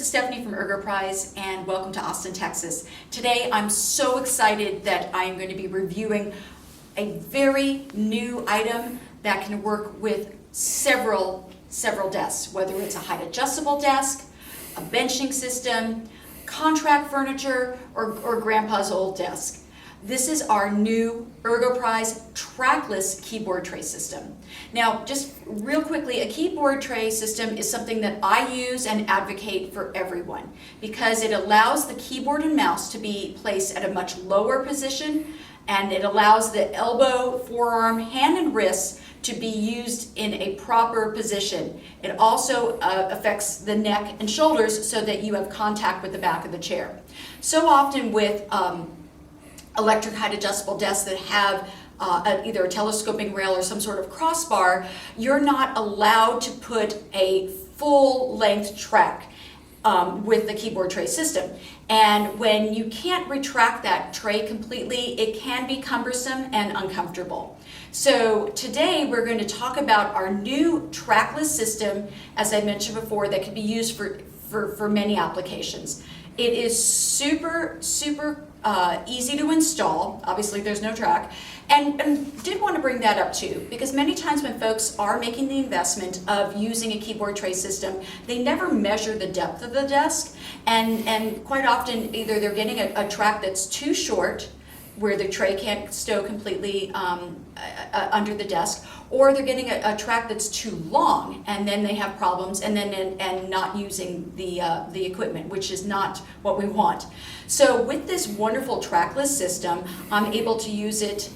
is Stephanie from ErgoPrize, and welcome to Austin, Texas. Today I'm so excited that I am going to be reviewing a very new item that can work with several desks, whether it's a height adjustable desk, a benching system, contract furniture, or grandpa's old desk. This is our new ErgoPrize trackless keyboard tray system. Now, just real quickly, a keyboard tray system is something that I use and advocate for everyone because it allows the keyboard and mouse to be placed at a much lower position, and it allows the elbow, forearm, hand, and wrists to be used in a proper position. It also affects the neck and shoulders so that you have contact with the back of the chair. So often with electric height adjustable desks that have either a telescoping rail or some sort of crossbar, you're not allowed to put a full length track with the keyboard tray system. And when you can't retract that tray completely, it can be cumbersome and uncomfortable. So today we're going to talk about our new trackless system, as I mentioned before, that can be used for many applications. It is super easy to install. Obviously there's no track, and did want to bring that up too, because many times when folks are making the investment of using a keyboard tray system, they never measure the depth of the desk, and quite often either they're getting a track that's too short where the tray can't stow completely under the desk, or they're getting a track that's too long, and then they have problems, and not using the equipment, which is not what we want. So with this wonderful trackless system, I'm able to use it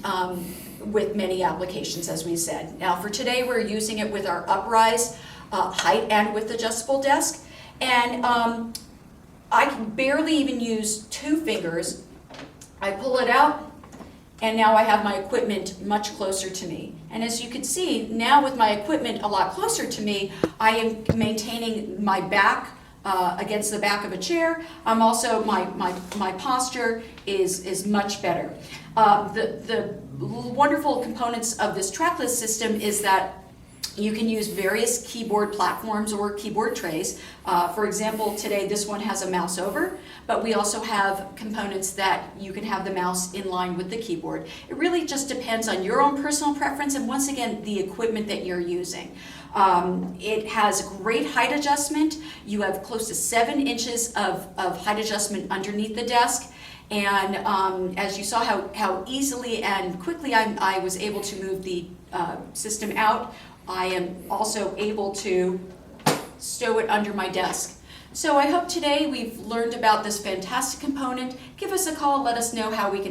with many applications, as we said. Now for today, we're using it with our uprise height and width adjustable desk, and I can barely even use 2 fingers. I pull it out, and now I have my equipment much closer to me. And as you can see, now with my equipment a lot closer to me, I am maintaining my back against the back of a chair. I'm also, my posture is much better. The wonderful components of this trackless system is that you can use various keyboard platforms or keyboard trays. For example, today this one has a mouse over, but we also have components that you can have the mouse in line with the keyboard. It really just depends on your own personal preference and, once again, the equipment that you're using. It has great height adjustment. You have close to 7 inches of height adjustment underneath the desk. And as you saw how easily and quickly I was able to move the system out, I am also able to stow it under my desk. So I hope today we've learned about this fantastic component. Give us a call, let us know how we can